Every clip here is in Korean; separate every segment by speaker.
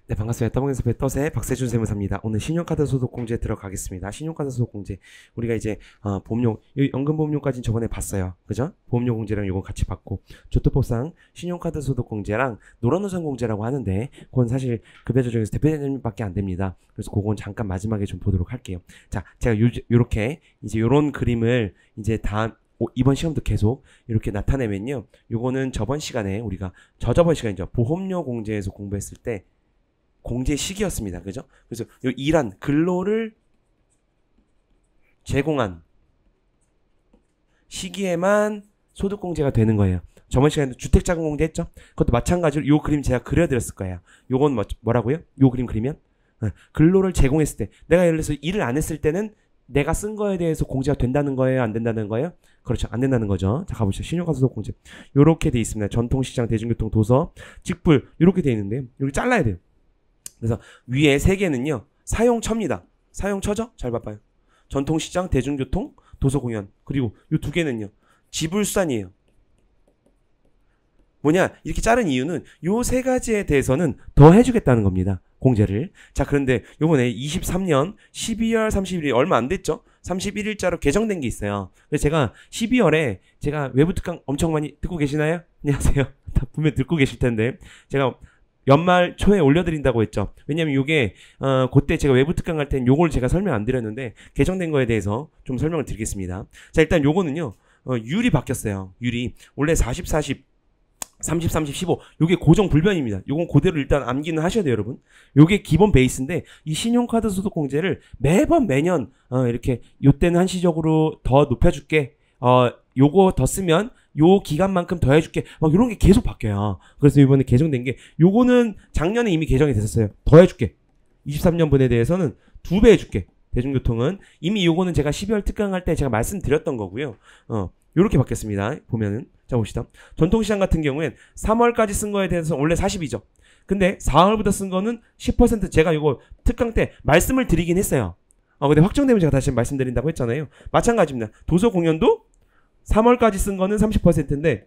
Speaker 1: 네, 반갑습니다. 떠봉에서 뱃떠세 박세준 세무사입니다. 오늘 신용카드 소득공제 들어가겠습니다. 신용카드 소득공제. 우리가 이제, 보험료, 연금보험료까지는 저번에 봤어요. 그죠? 보험료 공제랑 요거 같이 받고, 조트법상 신용카드 소득공제랑 노란우선공제라고 하는데, 그건 사실 급여자 중에서 대표자님밖에 안 됩니다. 그래서 그건 잠깐 마지막에 좀 보도록 할게요. 자, 제가 요렇게, 이제 요런 그림을 이제 이번 시험도 계속 이렇게 나타내면요. 요거는 저번 시간에 우리가, 저저번 시간이죠. 보험료 공제에서 공부했을 때, 공제 시기였습니다. 그죠? 그래서 요 일한 근로를 제공한 시기에만 소득공제가 되는 거예요. 저번 시간에도 주택자금공제 했죠? 그것도 마찬가지로 요 그림 제가 그려드렸을 거예요. 요건 뭐라고요? 요 그림 그리면? 근로를 제공했을 때, 내가 예를 들어서 일을 안 했을 때는 내가 쓴 거에 대해서 공제가 된다는 거예요? 안 된다는 거예요? 그렇죠. 안 된다는 거죠. 자, 가보시죠. 신용카드 소득공제. 요렇게 돼 있습니다. 전통시장, 대중교통, 도서, 직불. 요렇게 돼 있는데요. 여기 잘라야 돼요. 그래서 위에 세 개는요. 사용처입니다. 사용처죠? 잘 봐봐요. 전통시장, 대중교통, 도서공연. 그리고 이 두 개는요. 지불수단이에요. 뭐냐? 이렇게 자른 이유는 요 세 가지에 대해서는 더 해주겠다는 겁니다. 공제를. 자, 그런데 요번에 23년 12월 31일 얼마 안 됐죠? 31일자로 개정된 게 있어요. 그래서 제가 12월에 제가 외부 특강 엄청 많이 듣고 계시나요? 안녕하세요. 다 분명 듣고 계실 텐데 제가 연말 초에 올려드린다고 했죠. 왜냐면 요게 그때 제가 외부 특강 할 땐 요걸 제가 설명 안 드렸는데 개정된 거에 대해서 좀 설명을 드리겠습니다. 자, 일단 요거는요. 율이 바뀌었어요. 율이 원래 40, 40, 30, 30, 15 요게 고정 불변입니다. 요건 그대로 일단 암기는 하셔야 돼요, 여러분. 요게 기본 베이스인데 이 신용카드 소득공제를 매년 이렇게 요때는 한시적으로 더 높여줄게. 요거 더 쓰면 요 기간만큼 더 해줄게. 막 요런 게 계속 바뀌어요. 그래서 이번에 개정된 게 요거는 작년에 이미 개정이 됐었어요. 더 해줄게. 23년분에 대해서는 2배 해줄게. 대중교통은 이미 요거는 제가 12월 특강할 때 제가 말씀드렸던 거고요. 요렇게 바뀌었습니다. 보면은 자, 봅시다. 전통시장 같은 경우엔 3월까지 쓴 거에 대해서 원래 40이죠. 근데 4월부터 쓴 거는 10% 제가 요거 특강 때 말씀을 드리긴 했어요. 근데 확정되면 제가 다시 말씀드린다고 했잖아요. 마찬가지입니다. 도서 공연도 3월까지 쓴 거는 30%인데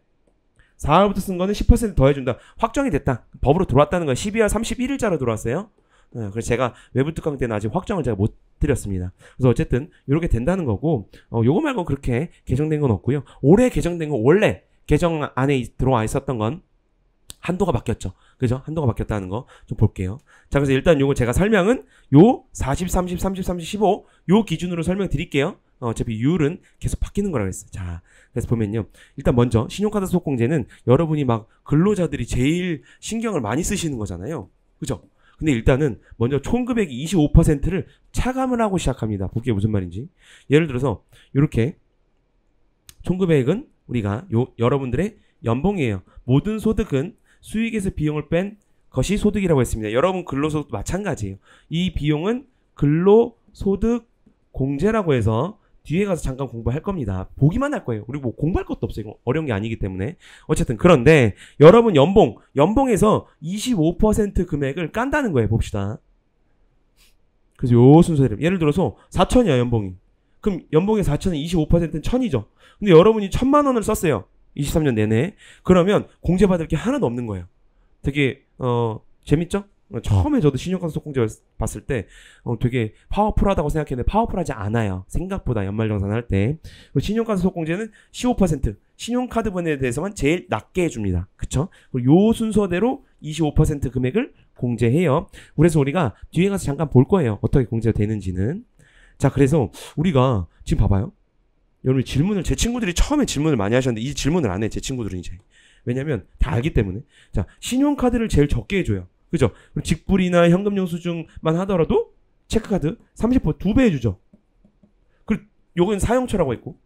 Speaker 1: 4월부터 쓴 거는 10% 더해준다. 확정이 됐다. 법으로 들어왔다는 거예요. 12월 31일자로 들어왔어요. 그래서 제가 외부 특강 때는 아직 확정을 제가 못 드렸습니다. 그래서 어쨌든 이렇게 된다는 거고 요거 말고 그렇게 개정된 건 없고요. 올해 개정된 건 원래 개정 안에 들어와 있었던 건 한도가 바뀌었죠. 그죠? 한도가 바뀌었다는 거 좀 볼게요. 자, 그래서 일단 요거 제가 설명은 요 40, 30, 30, 30, 15 요 기준으로 설명드릴게요. 어차피 율은 계속 바뀌는 거라고 했어요. 자, 그래서 보면요. 일단 먼저 신용카드 소득공제는 여러분이 막 근로자들이 제일 신경을 많이 쓰시는 거잖아요. 그죠? 근데 일단은 먼저 총금액이 25%를 차감을 하고 시작합니다. 그게 무슨 말인지. 예를 들어서 이렇게 총금액은 우리가 여러분들의 연봉이에요. 모든 소득은 수익에서 비용을 뺀 것이 소득이라고 했습니다. 여러분 근로소득도 마찬가지예요. 이 비용은 근로소득 공제라고 해서 뒤에 가서 잠깐 공부할 겁니다. 보기만 할 거예요. 우리 뭐 공부할 것도 없어요. 이거 어려운 게 아니기 때문에. 어쨌든 그런데 여러분 연봉에서 25% 금액을 깐다는 거예요. 봅시다. 그래서 요 순서대로 예를 들어서 4천이야 연봉이. 그럼 연봉의 4천은 25%는 1000이죠. 근데 여러분이 1000만 원을 썼어요. 23년 내내. 그러면 공제받을 게 하나도 없는 거예요. 되게 재밌죠? 처음에 저도 신용카드 소득공제 봤을 때 되게 파워풀하다고 생각했는데 파워풀하지 않아요. 생각보다 연말정산 할 때. 신용카드 소득공제는 15% 신용카드분에 대해서만 제일 낮게 해줍니다. 그쵸? 그리고 요 순서대로 25% 금액을 공제해요. 그래서 우리가 뒤에 가서 잠깐 볼 거예요. 어떻게 공제가 되는지는. 자, 그래서 우리가 지금 봐봐요. 여러분 제 친구들이 처음에 질문을 많이 하셨는데 이 질문을 안 해. 제 친구들은 이제. 왜냐면 다 알기 때문에. 자, 신용카드를 제일 적게 해줘요. 그죠? 직불이나 현금영수증만 하더라도 체크카드 30% 2배 해주죠. 그리고 요건 사용처라고 했고.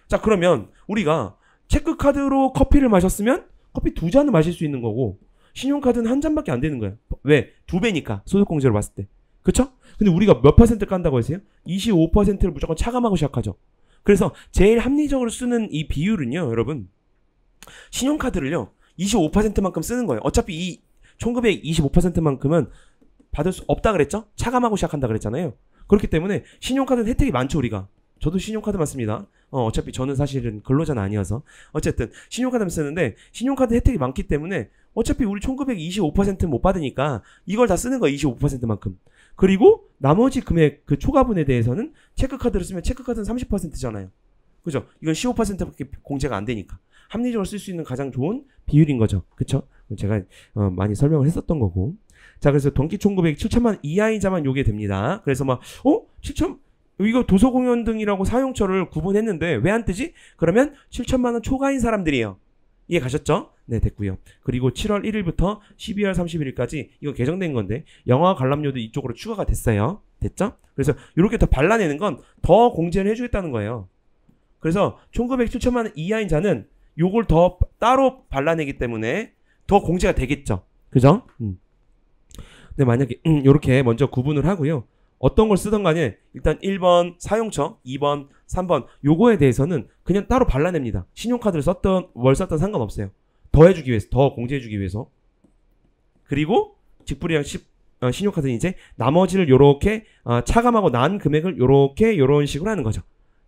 Speaker 1: 자, 그러면 우리가 체크카드로 커피를 마셨으면 커피 2잔을 마실 수 있는 거고 신용카드는 한 잔밖에 안 되는 거예요. 왜? 2배니까 소득공제로 봤을 때. 그쵸? 근데 우리가 몇 퍼센트 깐다고 했어요? 25%를 무조건 차감하고 시작하죠. 그래서 제일 합리적으로 쓰는 이 비율은요, 여러분. 신용카드를요, 25%만큼 쓰는 거예요. 어차피 이 총금액 25%만큼은 받을 수 없다 그랬죠? 차감하고 시작한다 그랬잖아요. 그렇기 때문에 신용카드는 혜택이 많죠, 우리가. 저도 신용카드만 씁니다. 어차피 저는 사실은 근로자는 아니어서. 어쨌든 신용카드만 쓰는데 신용카드 혜택이 많기 때문에 어차피 우리 총금액 25%는 못 받으니까 이걸 다 쓰는 거야. 25%만큼. 그리고 나머지 금액 그 초과분에 대해서는 체크카드를 쓰면 체크카드는 30%잖아요. 그죠? 이건 15%밖에 공제가 안 되니까. 합리적으로 쓸 수 있는 가장 좋은 비율인 거죠. 그쵸? 제가 많이 설명을 했었던 거고. 자, 그래서 동기 총금액 7천만 원 이하이자만 요게 됩니다. 그래서 막 7천 이거 도서공연 등이라고 사용처를 구분했는데 왜 안 뜨지? 그러면 7천만 원 초과인 사람들이에요. 이해 가셨죠? 네, 됐고요. 그리고 7월 1일부터 12월 31일까지 이거 개정된 건데 영화 관람료도 이쪽으로 추가가 됐어요. 됐죠? 그래서 이렇게 더 발라내는 건 더 공제를 해주겠다는 거예요. 그래서 총금액 7천만 원 이하인 자는 요걸 더 따로 발라내기 때문에 더 공제가 되겠죠. 그죠? 근데 만약에 요렇게 먼저 구분을 하고요. 어떤 걸 쓰던 간에 일단 1번 사용처, 2번, 3번 요거에 대해서는 그냥 따로 발라냅니다. 신용카드를 썼던 뭘 썼던 상관없어요. 더 해주기 위해서, 더 공제해주기 위해서. 그리고 직불이랑 신용카드는 이제 나머지를 요렇게 차감하고 난 금액을 요런 식으로 하는 거죠.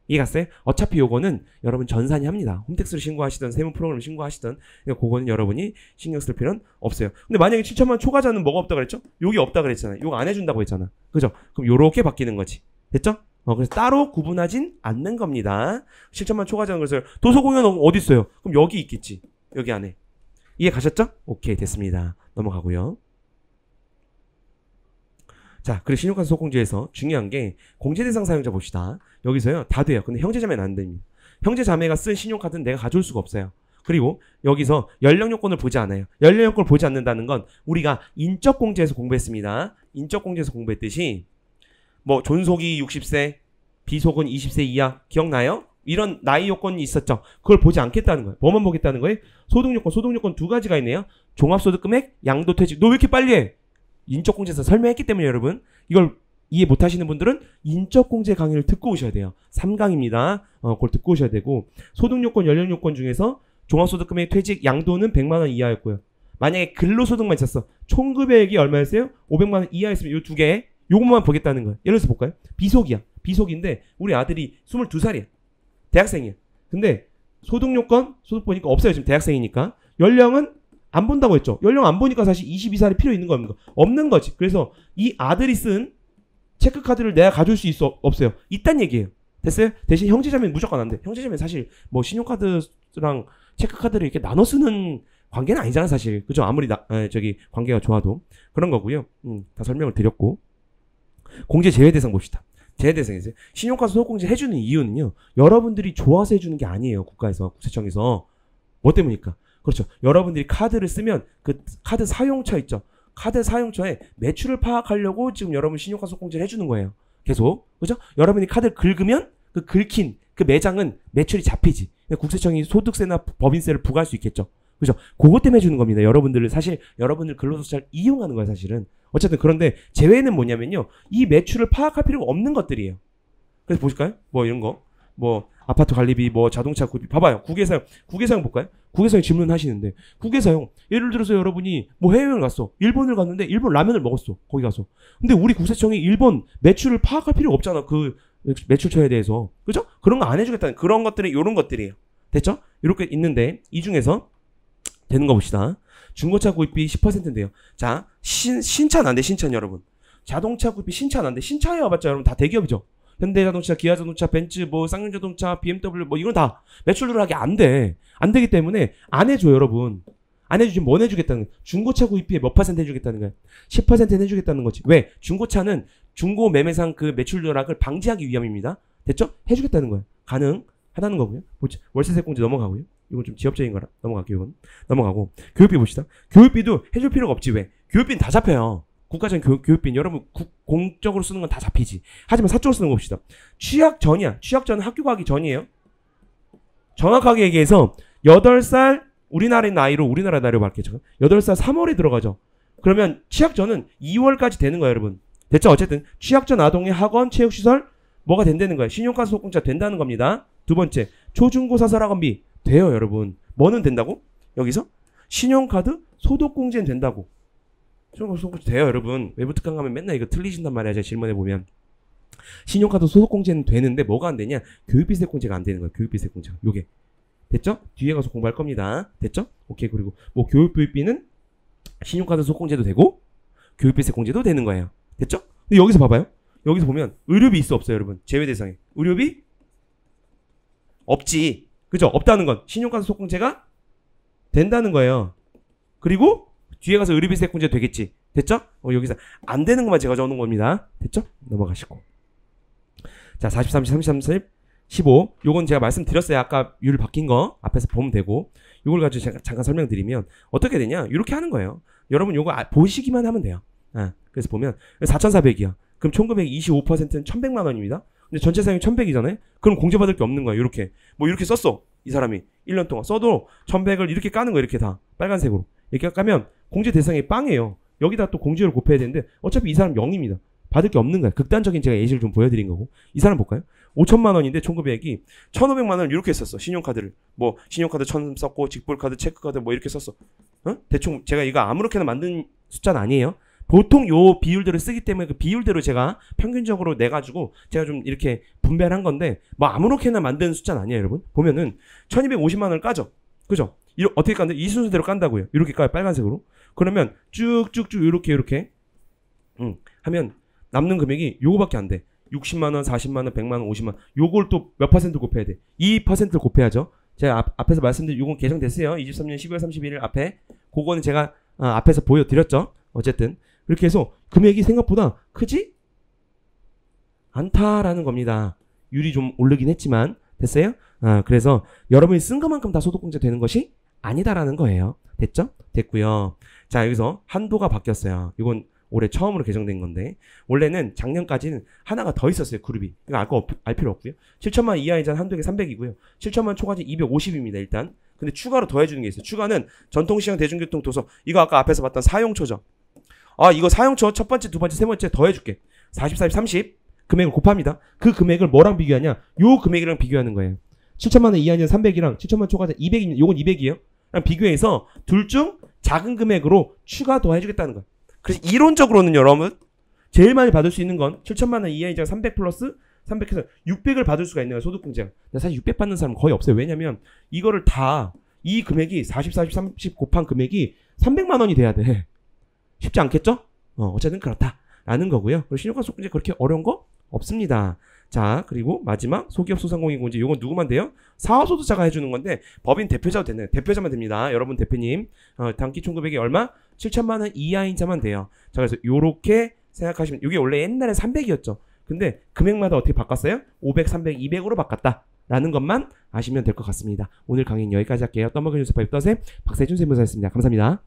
Speaker 1: 이해 갔어요? 어차피 요거는 여러분 전산이 합니다. 홈택스를 신고하시든 세무 프로그램을 신고하시든 그거는 여러분이 신경 쓸 필요는 없어요. 근데 만약에 7천만 초과자는 뭐가 없다 그랬죠? 요게 없다 그랬잖아요. 요거 안 해준다고 했잖아. 그죠? 그럼 요렇게 바뀌는 거지. 됐죠? 그래서 따로 구분하진 않는 겁니다. 7천만 초과자는 그래서 도서공연 어디 있어요? 그럼 여기 있겠지. 여기 안에. 이해 가셨죠? 오케이, 됐습니다. 넘어가고요. 자, 그리고 신용카드 소공제에서 중요한 게 공제 대상 사용자 봅시다. 여기서요 다 돼요. 근데 형제자매는 안 됩니다. 형제자매가 쓴 신용카드는 내가 가져올 수가 없어요. 그리고 여기서 연령 요건을 보지 않아요. 연령 요건을 보지 않는다는 건 우리가 인적 공제에서 공부했습니다. 인적 공제에서 공부했듯이 뭐 존속이 60세, 비속은 20세 이하 기억나요? 이런 나이 요건이 있었죠. 그걸 보지 않겠다는 거예요. 뭐만 보겠다는 거예요? 소득 요건 두 가지가 있네요. 종합소득 금액, 양도퇴직. 너 왜 이렇게 빨리 해? 인적공제에서 설명했기 때문에 여러분 이걸 이해 못하시는 분들은 인적공제 강의를 듣고 오셔야 돼요. 3강입니다. 그걸 듣고 오셔야 되고 소득요건, 연령요건 중에서 종합소득금액, 퇴직, 양도는 100만원 이하였고요. 만약에 근로소득만 있었어. 총금액이 얼마였어요? 500만원 이하였으면 이 두 개 요것만 보겠다는 거예요. 예를 들어서 볼까요? 비속이야. 비속인데 우리 아들이 22살이야. 대학생이야. 근데 소득요건, 소득 보니까 없어요. 지금 대학생이니까. 연령은 안 본다고 했죠. 연령 안 보니까 사실 22살이 필요 있는 겁니까? 없는 거지. 그래서 이 아들이 쓴 체크카드를 내가 가져올 수 있어? 없어요. 있단 얘기예요. 됐어요? 대신 형제자매는 무조건 안 돼. 형제자매는 사실 뭐 신용카드랑 체크카드를 이렇게 나눠 쓰는 관계는 아니잖아 사실. 그죠? 아무리 관계가 좋아도. 그런 거고요. 다 설명을 드렸고. 공제 제외 대상 봅시다. 제외 대상이세요. 신용카드 소액공제 해주는 이유는요. 여러분들이 좋아서 해주는 게 아니에요. 국가에서, 국세청에서. 뭐 때문일까? 그렇죠. 여러분들이 카드를 쓰면 그 카드 사용처 있죠. 카드 사용처에 매출을 파악하려고 지금 여러분 신용카드 소액공제를 해주는 거예요. 계속. 그죠? 여러분이 카드를 긁으면 그 긁힌 그 매장은 매출이 잡히지. 국세청이 소득세나 법인세를 부과할 수 있겠죠. 그죠? 그것 때문에 해주는 겁니다. 여러분들을 사실 여러분들 근로소득 잘 이용하는 거예요. 사실은. 어쨌든 그런데 제외는 뭐냐면요. 이 매출을 파악할 필요가 없는 것들이에요. 그래서 보실까요? 뭐 이런 거. 뭐 아파트 관리비, 뭐 자동차 구입. 봐봐요. 국외사용 볼까요? 국외사용 질문하시는데 국외사용 예를 들어서 여러분이 뭐 해외여행을 갔어. 일본을 갔는데 일본 라면을 먹었어. 거기 가서. 근데 우리 국세청이 일본 매출을 파악할 필요가 없잖아. 그 매출처에 대해서. 그죠? 그런 거 안 해주겠다는 그런 것들이 요런 것들이에요. 됐죠? 이렇게 있는데 이 중에서 되는 거 봅시다. 중고차 구입비 10%인데요. 자, 신차는 안 돼. 신차는 여러분. 자동차 구입비 신차는 안 돼. 신차에 와봤자 여러분 다 대기업이죠. 현대자동차, 기아자동차, 벤츠, 뭐 쌍용자동차, BMW 뭐 이건 다 매출 누락이 안 돼. 안 되기 때문에 안 해줘 여러분. 안 해주지 뭐 해주겠다는 거야. 중고차 구입비에 몇 % 해주겠다는 거야. 10%는 해주겠다는 거지. 왜? 중고차는 중고 매매상 그 매출 누락을 방지하기 위함입니다. 됐죠? 해주겠다는 거야. 가능하다는 거고요. 월세세 공제 넘어가고요. 이건 좀 지엽적인 거라 넘어갈게요. 이건 넘어가고 교육비 봅시다. 교육비도 해줄 필요가 없지. 왜? 교육비는 다 잡혀요. 국가적인 교육비는 여러분 공적으로 쓰는 건 다 잡히지. 하지만 사적으로 쓰는 거 봅시다. 취학 전이야. 취학 전은 학교 가기 전이에요. 정확하게 얘기해서 8살 우리나라 나이로 밝게죠. 8살 3월에 들어가죠. 그러면 취학 전은 2월까지 되는 거예요, 여러분. 됐죠? 어쨌든 취학 전 아동의 학원, 체육시설 뭐가 된다는 거예요. 신용카드 소공제가 된다는 겁니다. 두 번째, 초중고 사설학원비 돼요, 여러분. 뭐는 된다고? 여기서 신용카드 소득공제는 된다고. 신용카드 소득공제 돼요, 여러분. 외부 특강 가면 맨날 이거 틀리신단 말이야. 제가 질문해 보면. 신용카드 소속공제는 되는데 뭐가 안 되냐? 교육비세공제가 안 되는 거예요. 교육비세공제가. 요게. 됐죠? 뒤에 가서 공부할 겁니다. 됐죠? 오케이. 그리고 뭐 교육비는 신용카드 소속공제도 되고 교육비세공제도 되는 거예요. 됐죠? 근데 여기서 봐봐요. 여기서 보면 의료비 있어 없어요, 여러분? 제외 대상에. 의료비? 없지. 그죠? 없다는 건 신용카드 소속공제가 된다는 거예요. 그리고 뒤에 가서 의료비세공제 되겠지. 됐죠? 여기서 안 되는 것만 제가 적어놓은 겁니다. 됐죠? 넘어가시고. 자, 40, 30, 30, 30, 15. 요건 제가 말씀드렸어요. 아까 율 바뀐 거 앞에서 보면 되고. 요걸 가지고 제가 잠깐 설명드리면 어떻게 되냐? 이렇게 하는 거예요. 여러분 요거 보시기만 하면 돼요. 그래서 보면 4,400이야. 그럼 총금액 25%는 1,100만 원입니다. 근데 전체 사용이 1,100이잖아요. 그럼 공제받을 게 없는 거야. 이렇게. 뭐 이렇게 썼어. 이 사람이 1년 동안 써도 1,100을 이렇게 까는 거야. 이렇게 다 빨간색으로. 이렇게 까면 공제 대상이 빵이에요. 여기다 또 공제를 곱해야 되는데 어차피 이 사람 0입니다. 받을 게 없는 거야. 극단적인 제가 예시를 좀 보여드린 거고. 이 사람 볼까요? 5천만 원인데 총금액이 1,500만 원을 이렇게 썼어. 신용카드를. 뭐 신용카드 1,000 썼고 직불카드, 체크카드 뭐 이렇게 썼어. 대충 제가 이거 아무렇게나 만든 숫자는 아니에요. 보통 요 비율대로 쓰기 때문에 그 비율대로 제가 평균적으로 내가지고 제가 좀 이렇게 분배를 한 건데 뭐 아무렇게나 만든 숫자는 아니에요, 여러분. 보면은 1,250만 원을 까죠. 그죠? 어떻게 깐다? 이 순서대로 깐다고요. 이렇게 까요. 빨간색으로. 그러면 쭉쭉쭉 이렇게 하면 남는 금액이 요거밖에 안 돼. 60만 원, 40만 원, 100만 원, 50만 원. 요걸 또 몇 퍼센트 곱해야 돼? 2%를 곱해야죠. 제가 앞에서 말씀드린 요건 개정됐어요. 23년 12월 31일 앞에. 그거는 제가 앞에서 보여드렸죠. 어쨌든 이렇게 해서 금액이 생각보다 크지 않다라는 겁니다. 율이 좀 오르긴 했지만 됐어요? 그래서 여러분이 쓴 것만큼 다 소득공제 되는 것이 아니다라는 거예요. 됐죠? 됐고요. 자, 여기서 한도가 바뀌었어요. 이건 올해 처음으로 개정된 건데 원래는 작년까지는 하나가 더 있었어요. 그룹이. 이거 알 필요 없고요. 7천만 원 이하이자는 한도액이 300이고요. 7천만 원 초과지 250입니다. 일단. 근데 추가로 더해주는 게 있어요. 추가는 전통시장 대중교통 도서. 이거 아까 앞에서 봤던 사용초죠. 이거 사용초 첫 번째, 두 번째, 세 번째 더해줄게. 40, 40, 30 금액을 곱합니다. 그 금액을 뭐랑 비교하냐? 요 금액이랑 비교하는 거예요. 7천만 원 이하이자는 300이랑 7천만 원 초과자 200입니다. 요건 200이에요. 비교해서 둘 중 작은 금액으로 추가 더해주겠다는 거야. 그래서 이론적으로는 여러분 제일 많이 받을 수 있는 건 7천만 원 이하이자 300 플러스 300해서 600을 받을 수가 있는 거야. 소득공제가. 근데 사실 600 받는 사람은 거의 없어요. 왜냐면 이거를 다 이 금액이 40, 40, 30 곱한 금액이 300만 원이 돼야 돼. 쉽지 않겠죠? 어쨌든 그렇다라는 거고요. 그리고 신용카드 소득공제 그렇게 어려운 거 없습니다. 자, 그리고 마지막 소기업 소상공인공제. 요건 누구만 돼요? 사업소득자가 해주는 건데 법인 대표자도 되네. 대표자만 됩니다. 여러분 대표님 단기 총금액이 얼마? 7천만 원 이하인 자만 돼요. 자, 그래서 요렇게 생각하시면 이게 원래 옛날에 300이었죠. 근데 금액마다 어떻게 바꿨어요? 500, 300, 200으로 바꿨다라는 것만 아시면 될 것 같습니다. 오늘 강의는 여기까지 할게요. 떠먹여 주세요. 박세준 세무사였습니다. 감사합니다.